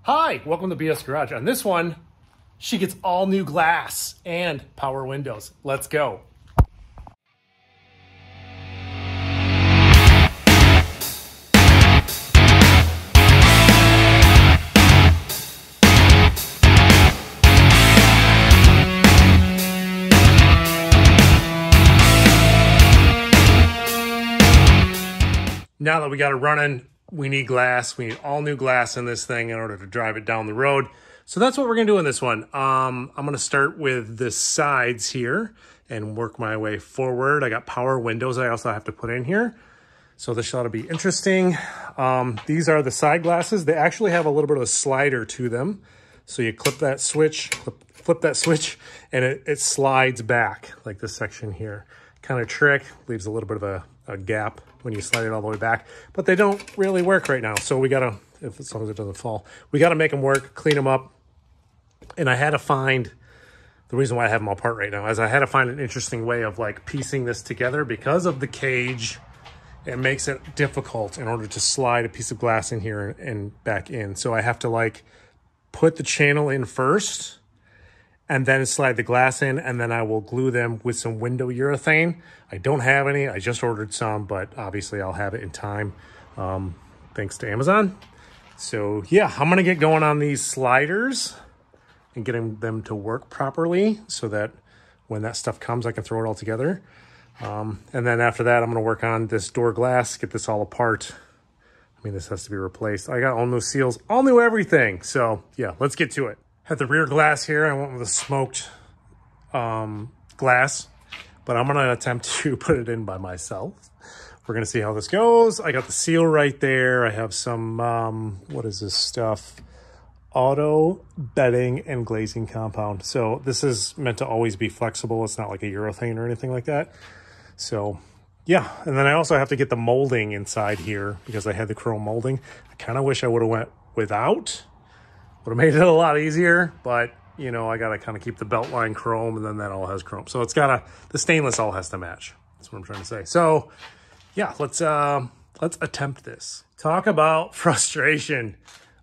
Hi, welcome to BS Garage. On this one, she gets all new glass and power windows. Let's go. Now that we got it running, we need glass. We need all new glass in this thing in order to drive it down the road. So that's what we're gonna do in this one. I'm gonna start with the sides here and work my way forward. I got power windows I also have to put in here. So this ought to be interesting. These are the side glasses. They actually have a little bit of a slider to them. So you clip that switch, flip that switch, and it slides back like this section here. Kind of trick, leaves a little bit of a gap when you slide it all the way back, but they don't really work right now. So we gotta, as long as it doesn't fall, we gotta make them work, clean them up. And I had to find, the reason why I have them all apart right now is I had to find an interesting way of like piecing this together. Because of the cage, it makes it difficult in order to slide a piece of glass in here and back in. So I have to like put the channel in first and then slide the glass in, and then I will glue them with some window urethane. I don't have any, I just ordered some, but obviously I'll have it in time, thanks to Amazon. So yeah, I'm gonna get going on these sliders and getting them to work properly so that when that stuff comes, I can throw it all together. And then after that, I'm gonna work on this door glass, get this all apart. I mean, this has to be replaced. I got all new seals, all new everything. So yeah, let's get to it. Had the rear glass here. I went with a smoked glass, but I'm gonna attempt to put it in by myself. We're gonna see how this goes. I got the seal right there. I have some, what is this stuff? Auto bedding and glazing compound. So this is meant to always be flexible. It's not like a urethane or anything like that. So yeah, and then I also have to get the molding inside here because I had the chrome molding. I kind of wish I would have went without. Would have made it a lot easier, but you know, I gotta kind of keep the belt line chrome, and then that all has chrome. So it's gotta, the stainless all has to match. That's what I'm trying to say. So yeah, let's attempt this. Talk about frustration,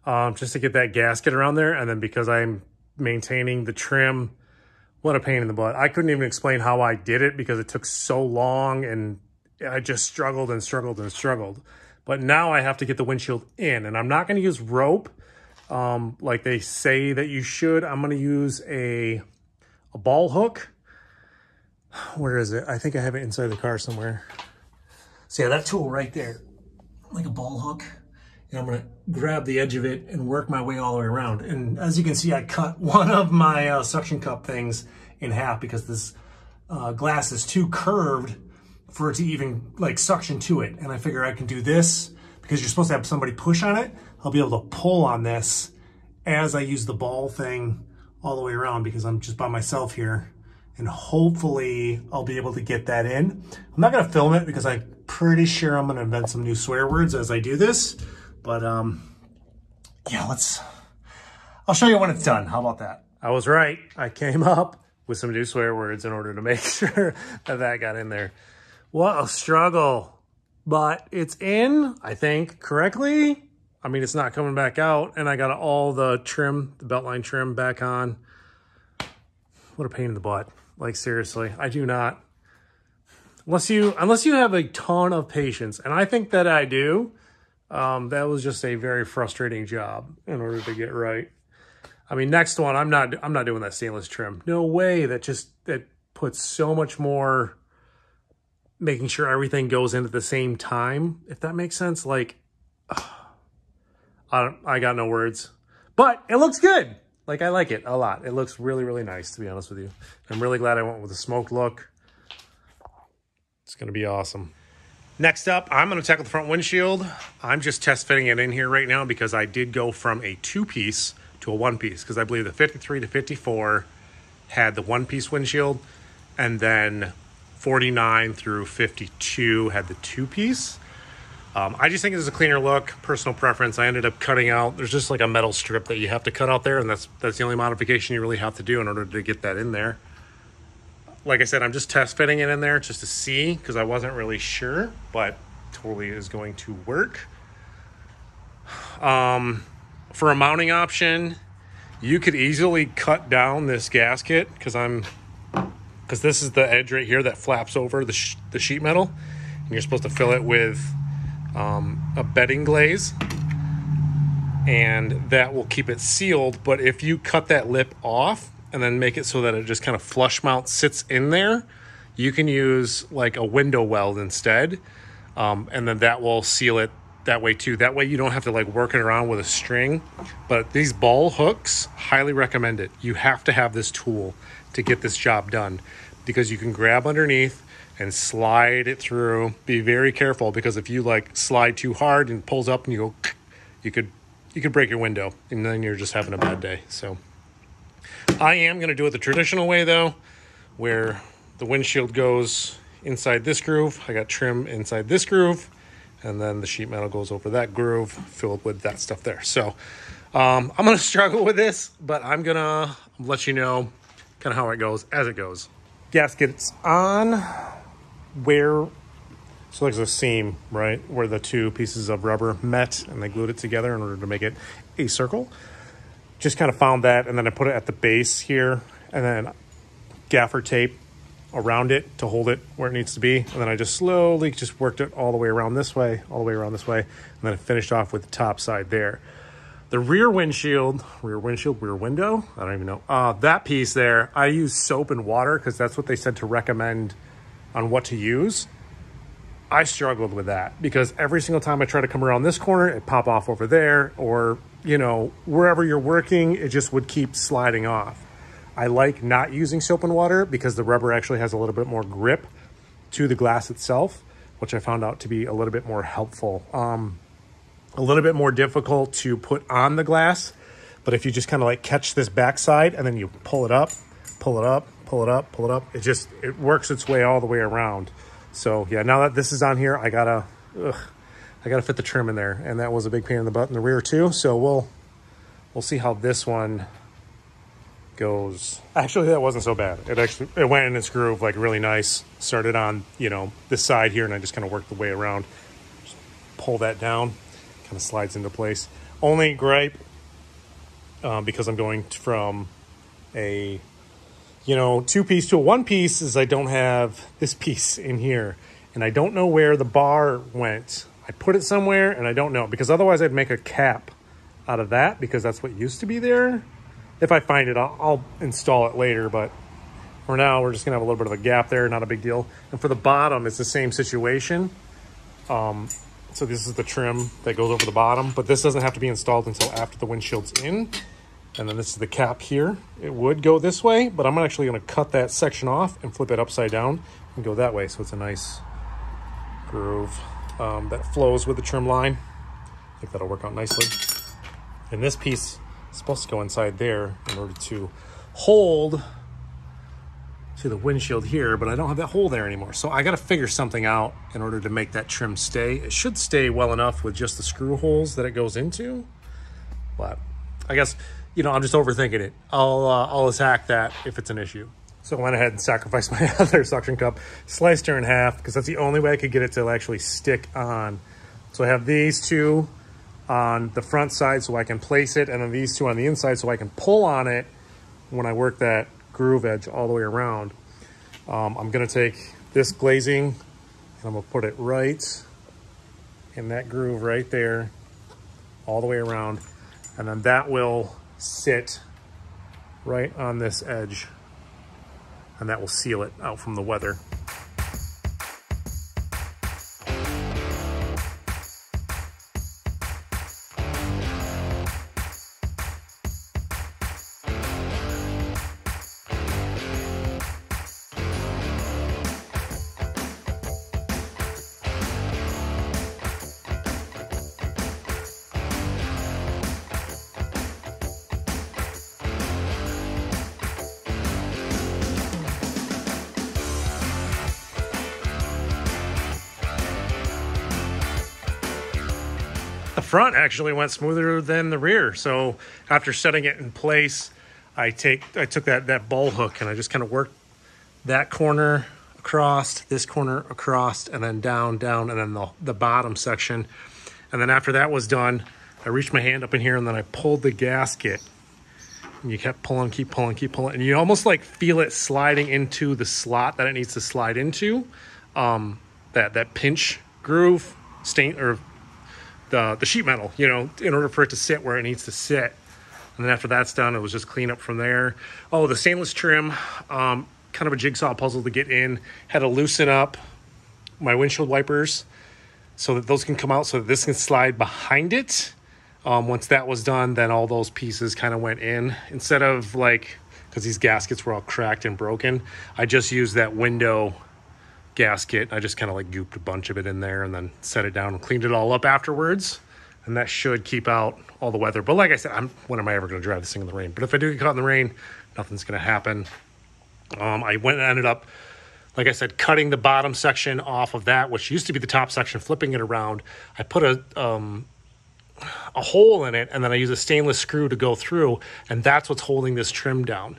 just to get that gasket around there. And then because I'm maintaining the trim, what a pain in the butt. I couldn't even explain how I did it because it took so long and I just struggled and struggled and struggled. But now I have to get the windshield in, and I'm not gonna use rope like they say that you should. I'm going to use a ball hook. Where is it? I think I have it inside the car somewhere. So yeah, that tool right there, like a ball hook. And I'm going to grab the edge of it and work my way all the way around. And as you can see, I cut one of my suction cup things in half because this glass is too curved for it to even like suction to it. And I figure I can do this because you're supposed to have somebody push on it. I'll be able to pull on this as I use the ball thing all the way around because I'm just by myself here, and hopefully I'll be able to get that in. I'm not gonna film it because I'm pretty sure I'm gonna invent some new swear words as I do this, but yeah, I'll show you when it's done. How about that? I was right. I came up with some new swear words in order to make sure that got in there. What a struggle, but it's in, I think, correctly. I mean, it's not coming back out, and I got all the trim, the belt line trim back on. What a pain in the butt. Like, seriously, I do not. Unless you have a ton of patience, and I think that I do, that was just a very frustrating job in order to get right. I mean, next one, I'm not doing that stainless trim. No way. That puts so much more, making sure everything goes in at the same time, if that makes sense. Like, I got no words, but it looks good. Like, I like it a lot. It looks really, really nice, to be honest with you. I'm really glad I went with a smoked look. It's going to be awesome. Next up, I'm going to tackle the front windshield. I'm just test fitting it in here right now because I did go from a 2-piece to a 1-piece because I believe the 53 to 54 had the 1-piece windshield, and then 49 through 52 had the 2-piece. I just think it's a cleaner look, personal preference. I ended up cutting out, there's just like a metal strip that you have to cut out there, and that's the only modification you really have to do in order to get that in there. Like I said, I'm just test fitting it in there just to see because I wasn't really sure, but totally is going to work. for a mounting option, you could easily cut down this gasket because this is the edge right here that flaps over the sheet metal, and you're supposed to fill it with a bedding glaze, and that will keep it sealed. But if you cut that lip off and then make it so that it just kind of flush mount sits in there, you can use like a window weld instead, and then that will seal it that way too. That way you don't have to like work it around with a string. But these ball hooks, highly recommend it. You have to have this tool to get this job done, because you can grab underneath and slide it through. Be very careful, because if you like slide too hard and pulls up and you go, you could break your window, and then you're just having a bad day. So I am going to do it the traditional way though, where the windshield goes inside this groove. I got trim inside this groove, and then the sheet metal goes over that groove filled with that stuff there. So I'm going to struggle with this, but I'm going to let you know kind of how it goes as it goes. Gasket's on where, so there's a seam, right, where the two pieces of rubber met and they glued it together in order to make it a circle. Just kind of found that, and then I put it at the base here, and then gaffer tape around it to hold it where it needs to be. And then I just slowly just worked it all the way around this way, all the way around this way. And then I finished off with the top side there. The rear windshield, rear window, I don't even know. That piece there, I use soap and water because that's what they said to recommend on what to use. I struggled with that because every single time I try to come around this corner, it pop off over there, or, you know, wherever you're working, it just would keep sliding off. I like not using soap and water because the rubber actually has a little bit more grip to the glass itself, which I found out to be a little bit more helpful. A little bit more difficult to put on the glass, but if you just kind of like catch this backside and then you pull it up, pull it up, pull it up, pull it up, it works its way all the way around. So yeah, now that this is on here, I gotta fit the trim in there, and that was a big pain in the butt in the rear too. So we'll see how this one goes. Actually, that wasn't so bad. It went in its groove like really nice. Started on, you know, this side here, and I just kind of worked the way around. Just pull that down, kind of slides into place. Only gripe, because I'm going from a, you know, 2-piece to a 1-piece, is I don't have this piece in here, and I don't know where the bar went. I put it somewhere and I don't know, because otherwise I'd make a cap out of that, because that's what used to be there. If I find it, I'll install it later, but for now we're just gonna have a little bit of a gap there, not a big deal. And for the bottom, it's the same situation. So this is the trim that goes over the bottom, but this doesn't have to be installed until after the windshield's in. And then this is the cap here. It would go this way, but I'm actually gonna cut that section off and flip it upside down and go that way. So it's a nice groove that flows with the trim line. I think that'll work out nicely. And this piece is supposed to go inside there in order to hold to the windshield here, but I don't have that hole there anymore. So I gotta figure something out in order to make that trim stay. It should stay well enough with just the screw holes that it goes into, but I guess, you know, I'm just overthinking it. I'll attack that if it's an issue. So I went ahead and sacrificed my other suction cup, sliced her in half, because that's the only way I could get it to actually stick on. So I have these two on the front side so I can place it, and then these two on the inside so I can pull on it when I work that groove edge all the way around. I'm gonna take this glazing and I'm gonna put it right in that groove right there, all the way around, and then that will sit right on this edge, and that will seal it out from the weather. The front actually went smoother than the rear. So after setting it in place, I took that ball hook and I just kind of worked that corner across, this corner across, and then down, and then the bottom section. And then after that was done, I reached my hand up in here and then I pulled the gasket. And you kept pulling, keep pulling. And you almost like feel it sliding into the slot that it needs to slide into. That pinch groove stain or the sheet metal, you know, in order for it to sit where it needs to sit. And then after that's done, it was just clean up from there. Oh, the stainless trim, kind of a jigsaw puzzle to get in. Had to loosen up my windshield wipers so that those can come out so that this can slide behind it. Once that was done, then all those pieces kind of went in. Instead of like, because these gaskets were all cracked and broken, I just used that window gasket. I just kind of like gooped a bunch of it in there and then set it down and cleaned it all up afterwards. And that should keep out all the weather. But like I said, when am I ever going to drive this thing in the rain? But if I do get caught in the rain, nothing's going to happen. I went and ended up, like I said, cutting the bottom section off of that, which used to be the top section, flipping it around. I put a hole in it, and then I use a stainless screw to go through, and that's what's holding this trim down.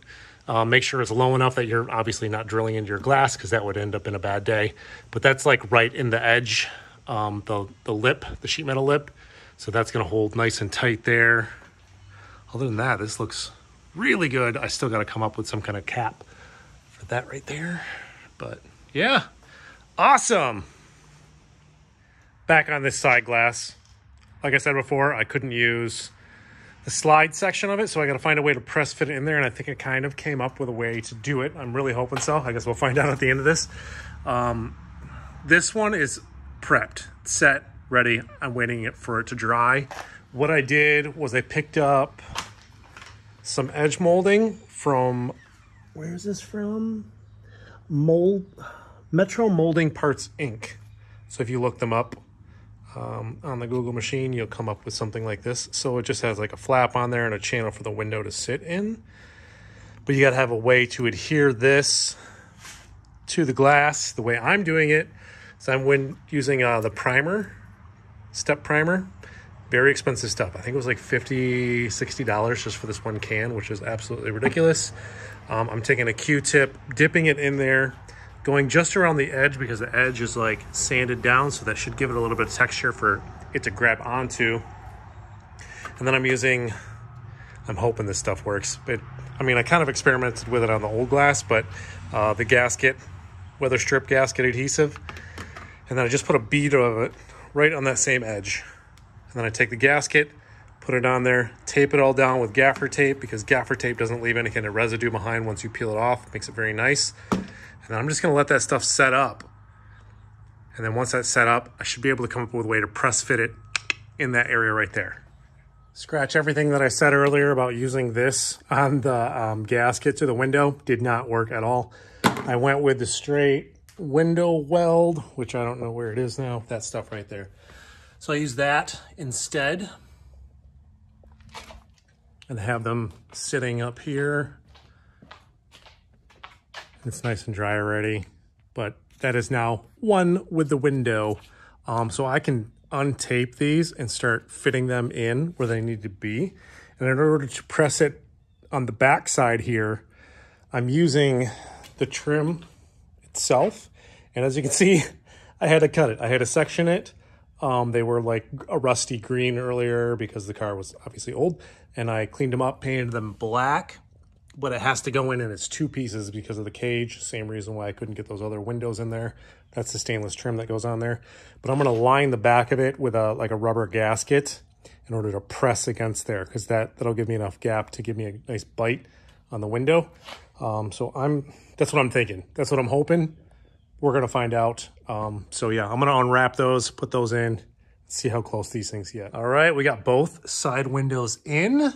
Make sure it's low enough that you're obviously not drilling into your glass, because that would end up in a bad day. But that's like right in the edge, the lip, the sheet metal lip. So that's going to hold nice and tight there. Other than that, this looks really good. I still got to come up with some kind of cap for that right there. But yeah, awesome. Back on this side glass. Like I said before, I couldn't use the slide section of it, so I got to find a way to press fit it in there, and I think I kind of came up with a way to do it. I'm really hoping so. I guess we'll find out at the end of this. This one is prepped, set, ready. I'm waiting for it to dry. What I did was I picked up some edge molding from, where is this from? Metro Molding Parts Inc. So if you look them up on the Google machine, you'll come up with something like this. So it just has like a flap on there and a channel for the window to sit in. But you got to have a way to adhere this to the glass. The way I'm doing it is I'm using the primer, step primer. Very expensive stuff. I think it was like $50, $60 just for this one can, which is absolutely ridiculous. I'm taking a Q-tip, dipping it in there, going just around the edge because the edge is like sanded down, so that should give it a little bit of texture for it to grab onto. And then I'm hoping this stuff works. I mean, I kind of experimented with it on the old glass, but the gasket, weather strip gasket adhesive, and then I just put a bead of it right on that same edge. And then I take the gasket, put it on there, tape it all down with gaffer tape, because gaffer tape doesn't leave any kind of residue behind once you peel it off. It makes it very nice. And then I'm just going to let that stuff set up. And then once that's set up, I should be able to come up with a way to press fit it in that area right there. Scratch everything that I said earlier about using this on the gasket to the window. Did not work at all. I went with the straight window weld, which I don't know where it is now. That stuff right there. So I use that instead and have them sitting up here. It's nice and dry already, but that is now one with the window. So I can untape these and start fitting them in where they need to be. And in order to press it on the back side here, I'm using the trim itself. And as you can see, I had to cut it. I had to section it. They were like a rusty green earlier because the car was obviously old, and I cleaned them up, painted them black, but it has to go in its two pieces because of the cage. Same reason why I couldn't get those other windows in there. That's the stainless trim that goes on there. But I'm going to line the back of it with like a rubber gasket in order to press against there, because that'll give me enough gap to give me a nice bite on the window. So that's what I'm thinking. That's what I'm hoping. We're going to find out. So yeah, I'm going to unwrap those, put those in, see how close these things get. All right, we got both side windows in.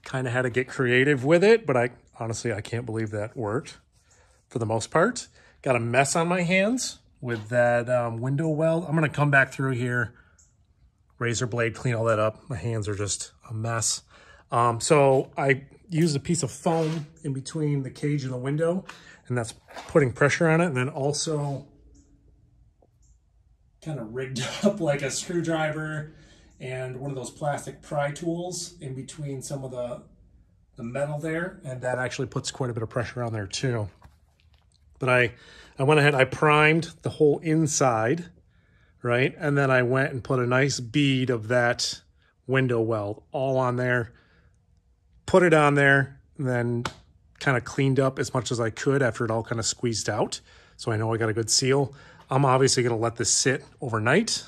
Kind of had to get creative with it, but honestly, I can't believe that worked for the most part. Got a mess on my hands with that window weld. I'm going to come back through here, razor blade, clean all that up. My hands are just a mess. So I used a piece of foam in between the cage and the window, and that's putting pressure on it. And then also kind of rigged up like a screwdriver and one of those plastic pry tools in between some of the metal there. And that actually puts quite a bit of pressure on there too. But I went ahead, I primed the whole inside, right? And then I went and put a nice bead of that window weld all on there. Put it on there, and then kind of cleaned up as much as I could after it all kind of squeezed out. So I know I got a good seal. I'm obviously going to let this sit overnight.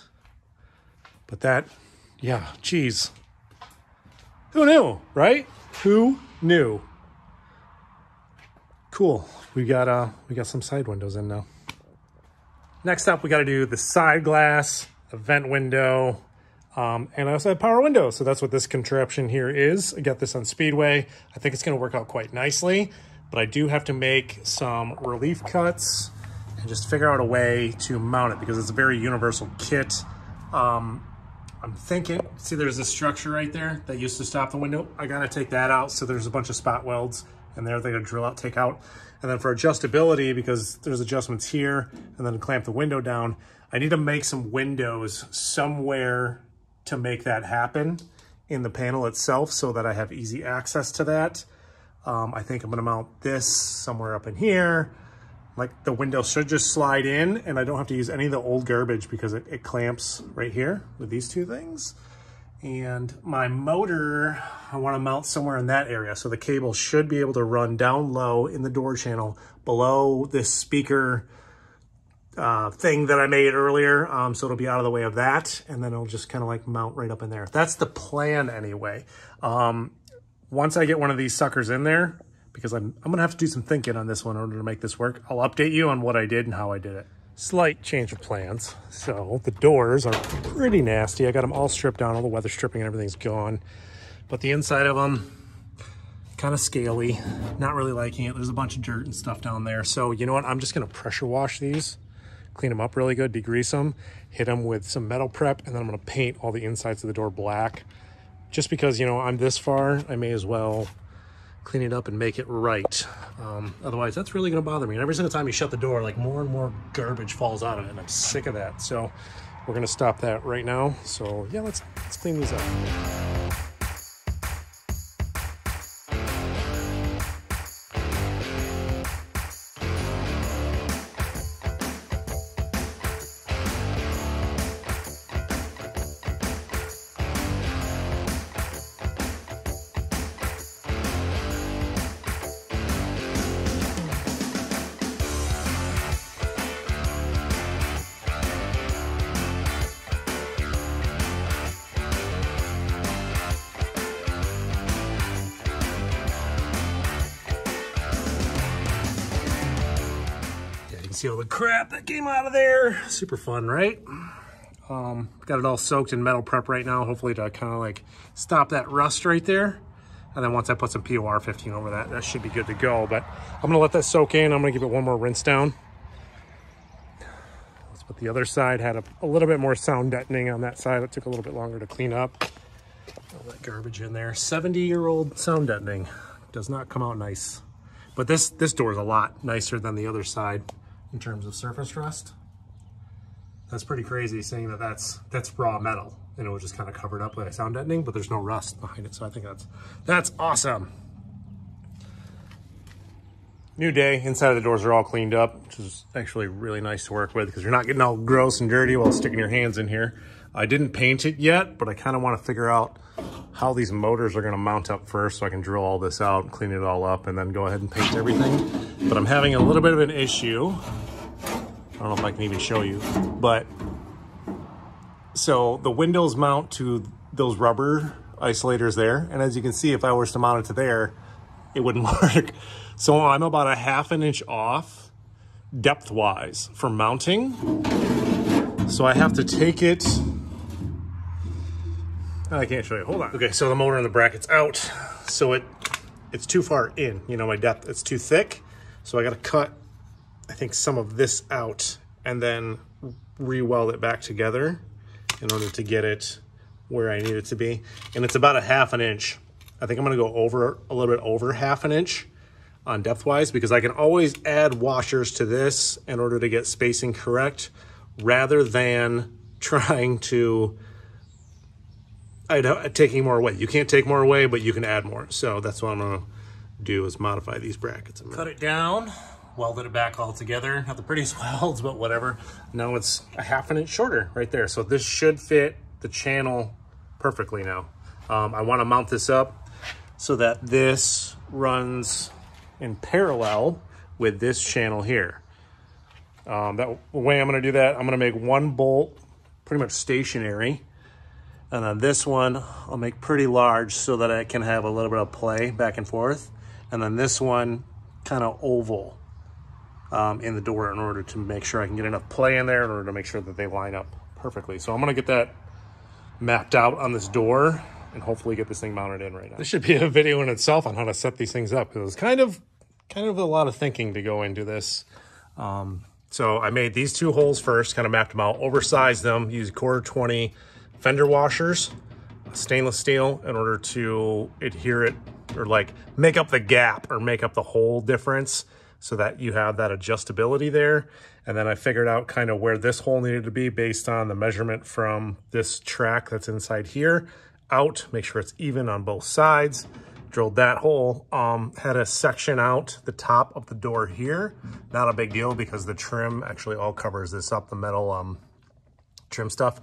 But that, yeah, geez. Who knew, right? Who knew? Cool. We got some side windows in now. Next up, we got to do the side glass, a vent window, and I also have power windows. So that's what this contraption here is. I got this on Speedway. I think it's going to work out quite nicely, but I do have to make some relief cuts and just figure out a way to mount it because it's a very universal kit. I'm thinking, see there's this structure right there that used to stop the window. I got to take that out. So there's a bunch of spot welds in there they're going to drill out, take out. And then for adjustability, because there's adjustments here and then clamp the window down, I need to make some windows somewhere to make that happen in the panel itself so that I have easy access to that. I think I'm gonna mount this somewhere up in here. Like the window should just slide in and I don't have to use any of the old garbage because it clamps right here with these two things. And my motor, I wanna mount somewhere in that area. So the cable should be able to run down low in the door channel below this speaker thing that I made earlier. So it'll be out of the way of that. And then it'll just kind of like mount right up in there. That's the plan anyway. Once I get one of these suckers in there, because I'm gonna have to do some thinking on this one in order to make this work, I'll update you on what I did and how I did it. Slight change of plans. So the doors are pretty nasty. I got them all stripped down, all the weather stripping and everything's gone. But the inside of them, kind of scaly, not really liking it. There's a bunch of dirt and stuff down there. So you know what, I'm just gonna pressure wash these, clean them up really good, degrease them, hit them with some metal prep, and then I'm gonna paint all the insides of the door black. Just because, you know, I'm this far, I may as well clean it up and make it right. Otherwise, that's really gonna bother me. And every single time you shut the door, like more and more garbage falls out of it, and I'm sick of that. So we're gonna stop that right now. So yeah, let's clean these up. See all the crap that came out of there. Super fun, right? Got it all soaked in metal prep right now, hopefully to kind of like stop that rust right there. And then once I put some POR 15 over that, that should be good to go. But I'm gonna let that soak in. I'm gonna give it one more rinse down. Let's put the other side, had a little bit more sound deadening on that side. It took a little bit longer to clean up. All that garbage in there. 70-year-old sound deadening. Does not come out nice. But this door is a lot nicer than the other side in terms of surface rust. That's pretty crazy saying that that's raw metal and it was just kind of covered up by sound deadening, but there's no rust behind it. So I think that's awesome. New day, inside of the doors are all cleaned up, which is actually really nice to work with because you're not getting all gross and dirty while sticking your hands in here. I didn't paint it yet, but I kind of want to figure out how these motors are going to mount up first so I can drill all this out and clean it all up and then go ahead and paint everything. But I'm having a little bit of an issue. I don't know if I can even show you, but so the windows mount to those rubber isolators there. And as you can see, if I was to mount it to there, it wouldn't work. So I'm about a ½ an inch off depth-wise for mounting. So I have to take it. I can't show you, hold on. Okay, so the motor and the bracket's out. So it's too far in, you know, my depth, it's too thick. So I gotta cut, I think, some of this out and then re-weld it back together in order to get it where I need it to be. And it's about a ½ an inch. I think I'm gonna go over a little bit over ½ an inch on depth-wise because I can always add washers to this in order to get spacing correct rather than trying to taking more away. You can't take more away, but you can add more. So that's what I'm gonna do is modify these brackets. Cut it down, welded it back all together. Not the prettiest welds, but whatever. Now it's a ½ an inch shorter right there. So this should fit the channel perfectly now. I want to mount this up so that this runs in parallel with this channel here. That way I'm going to do that, I'm going to make one bolt pretty much stationary, and then this one I'll make pretty large so that I can have a little bit of play back and forth, and then this one kind of oval in the door in order to make sure I can get enough play in there in order to make sure that they line up perfectly. So I'm going to get that mapped out on this door and hopefully get this thing mounted in right now. This should be a video in itself on how to set these things up. It was kind of a lot of thinking to go into this. So I made these two holes first, kind of mapped them out, oversized them, used 1/4-20 fender washers, stainless steel, in order to adhere it or like make up the gap or make up the hole difference so that you have that adjustability there. And then I figured out kind of where this hole needed to be based on the measurement from this track that's inside here out, make sure it's even on both sides. Drilled that hole, had a section out the top of the door here. Not a big deal because the trim actually all covers this up, the metal trim stuff.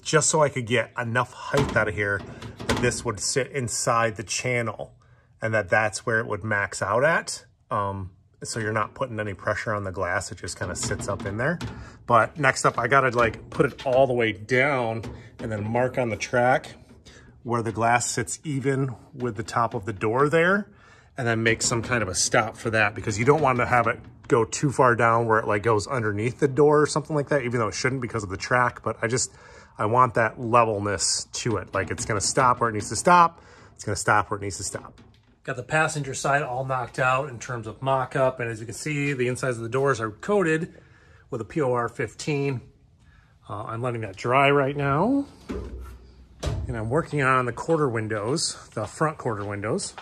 Just so I could get enough height out of here that this would sit inside the channel and that's where it would max out at. So you're not putting any pressure on the glass, it just kind of sits up in there. But next up, I gotta like put it all the way down and then mark on the track where the glass sits even with the top of the door there, and then make some kind of a stop for that, because you don't want to have it go too far down where it like goes underneath the door or something like that, even though it shouldn't because of the track. But I want that levelness to it. Like it's gonna stop where it needs to stop. It's gonna stop where it needs to stop. Got the passenger side all knocked out in terms of mock-up, and as you can see, the insides of the doors are coated with a POR 15. I'm letting that dry right now. And I'm working on the quarter windows, the front quarter windows.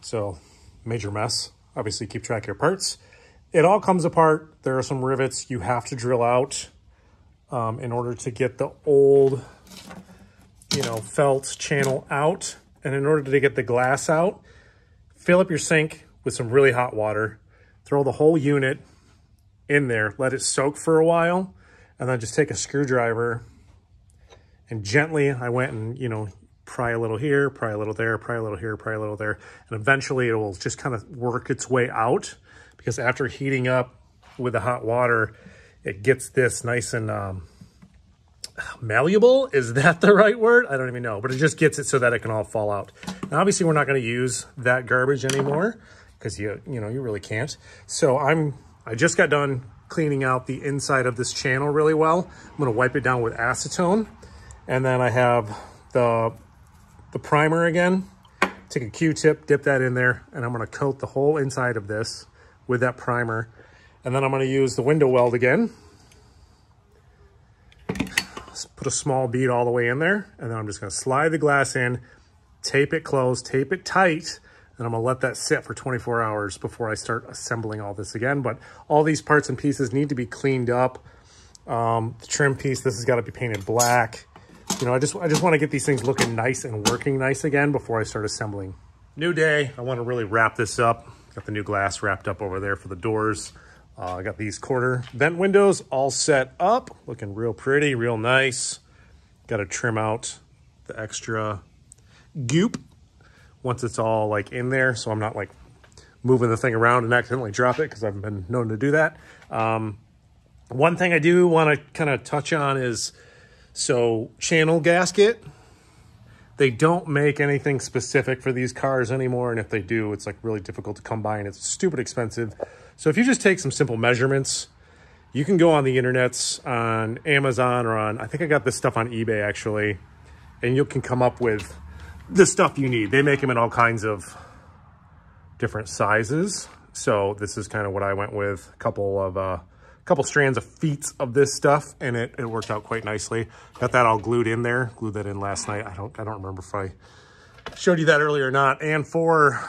So major mess. Obviously keep track of your parts. It all comes apart. There are some rivets you have to drill out in order to get the old, felt channel out. And in order to get the glass out, fill up your sink with some really hot water, throw the whole unit in there, let it soak for a while, and then just take a screwdriver and gently, I went and, pry a little here, pry a little there, pry a little here, pry a little there. And eventually it will just kind of work its way out, because after heating up with the hot water, it gets this nice and malleable. Is that the right word? I don't even know, but it just gets it so that it can all fall out. Now, obviously we're not going to use that garbage anymore because you really can't. So I just got done cleaning out the inside of this channel really well. I'm going to wipe it down with acetone. And then I have the primer again. Take a Q-tip, dip that in there, and I'm gonna coat the whole inside of this with that primer. And then I'm gonna use the window weld again. Just put a small bead all the way in there, and then I'm just gonna slide the glass in, tape it closed, tape it tight, and I'm gonna let that sit for 24 hours before I start assembling all this again. But all these parts and pieces need to be cleaned up. The trim piece, this has gotta be painted black. I just want to get these things looking nice and working nice again before I start assembling. New day. I want to really wrap this up. Got the new glass wrapped up over there for the doors. I got these quarter vent windows all set up, looking real pretty, real nice. Got to trim out the extra goop once it's all like in there, so I'm not like moving the thing around and accidentally drop it, because I've been known to do that. One thing I do want to kind of touch on is, so channel gasket, they don't make anything specific for these cars anymore. And if they do, it's like really difficult to come by and it's stupid expensive. So if you just take some simple measurements, you can go on the internets, on Amazon, or I think I got this stuff on eBay actually, and you can come up with the stuff you need. They make them in all kinds of different sizes. So this is kind of what I went with, a couple strands of feet of this stuff, and it worked out quite nicely. Got that all glued in there. Glued that in last night. I don't remember if I showed you that earlier or not. And for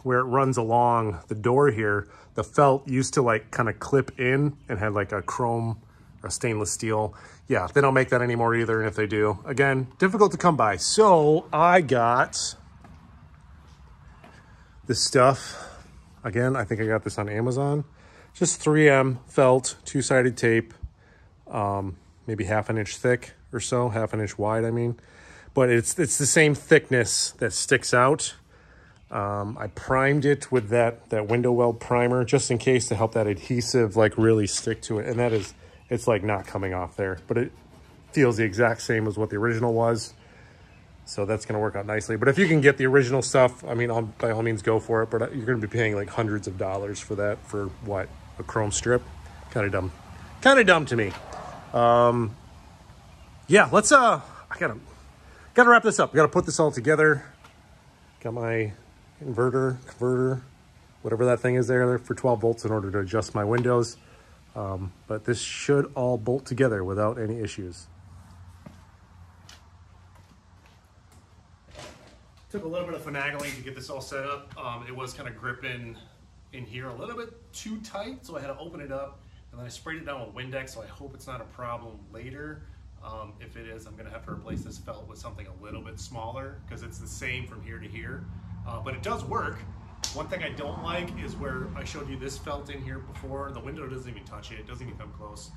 where it runs along the door here, the felt used to like kind of clip in and had like a chrome or stainless steel. Yeah, they don't make that anymore either. And if they do, again, difficult to come by. So I got this stuff. Again, I think I got this on Amazon. Just 3M felt, two-sided tape, maybe 1/2 inch thick or so, 1/2 inch wide, I mean. but it's the same thickness that sticks out. I primed it with that window weld primer just in case to help that adhesive like really stick to it. And it's like not coming off there, but it feels the exact same as what the original was. So that's going to work out nicely. But if you can get the original stuff, I mean, by all means go for it, but you're going to be paying like hundreds of dollars for that for what? A chrome strip? Kind of dumb. Kind of dumb to me. Yeah, let's, I gotta wrap this up. I gotta put this all together. Got my converter, whatever that thing is there for 12 volts in order to adjust my windows. But this should all bolt together without any issues. Took a little bit of finagling to get this all set up. It was kind of gripping in here a little bit too tight, so I had to open it up, and then I sprayed it down with Windex, so I hope it's not a problem later. If it is, I'm gonna have to replace this felt with something a little bit smaller because it's the same from here to here, but it does work. One thing I don't like is where I showed you this felt in here before. The window doesn't even touch it, it doesn't even come close.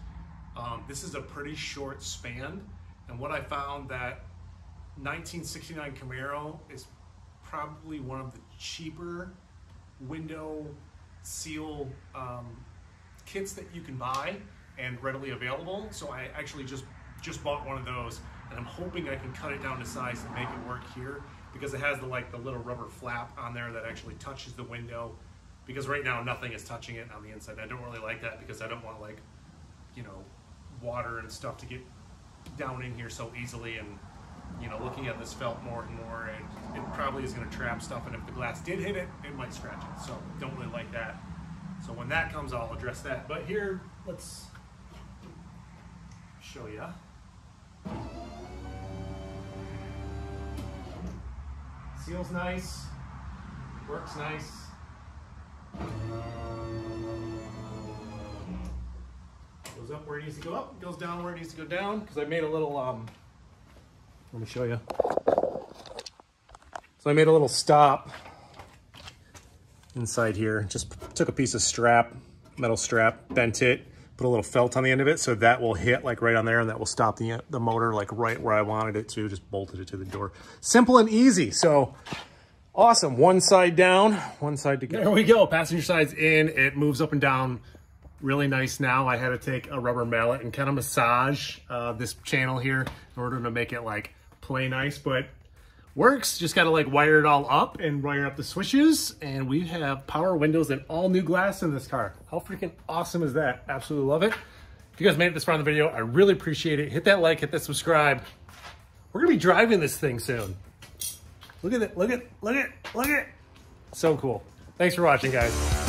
This is a pretty short span, and what I found that 1969 Camaro is probably one of the cheaper window seal kits that you can buy and readily available. So I actually just bought one of those, and I'm hoping I can cut it down to size to make it work here, because it has the little rubber flap on there that actually touches the window, because right now nothing is touching it on the inside. I don't really like that because I don't want water and stuff to get down in here so easily. And looking at this felt more and more, and it probably is going to trap stuff, and if the glass did hit it, it might scratch it. So don't really like that. So when that comes, I'll address that. But here, let's show you. Seals nice, works nice. Goes up where it needs to go up, goes down where it needs to go down, because I made a little, let me show you. So I made a little stop inside here. Just took a piece of strap, metal strap, bent it, put a little felt on the end of it so that will hit like right on there, and that will stop the motor like right where I wanted it to. Just bolted it to the door. Simple and easy. So awesome. One side down, one side to go. There we go. Passenger side's in. It moves up and down really nice now. I had to take a rubber mallet and kind of massage this channel here in order to make it play nice, but works. Just got to wire it all up and wire up the switches, and we have power windows and all new glass in this car. How freaking awesome is that? Absolutely love it. If you guys made it this far in the video, I really appreciate it. Hit that like, hit that subscribe. We're gonna be driving this thing soon. Look at it, look at it, look at it, look at it. So cool. Thanks for watching, guys.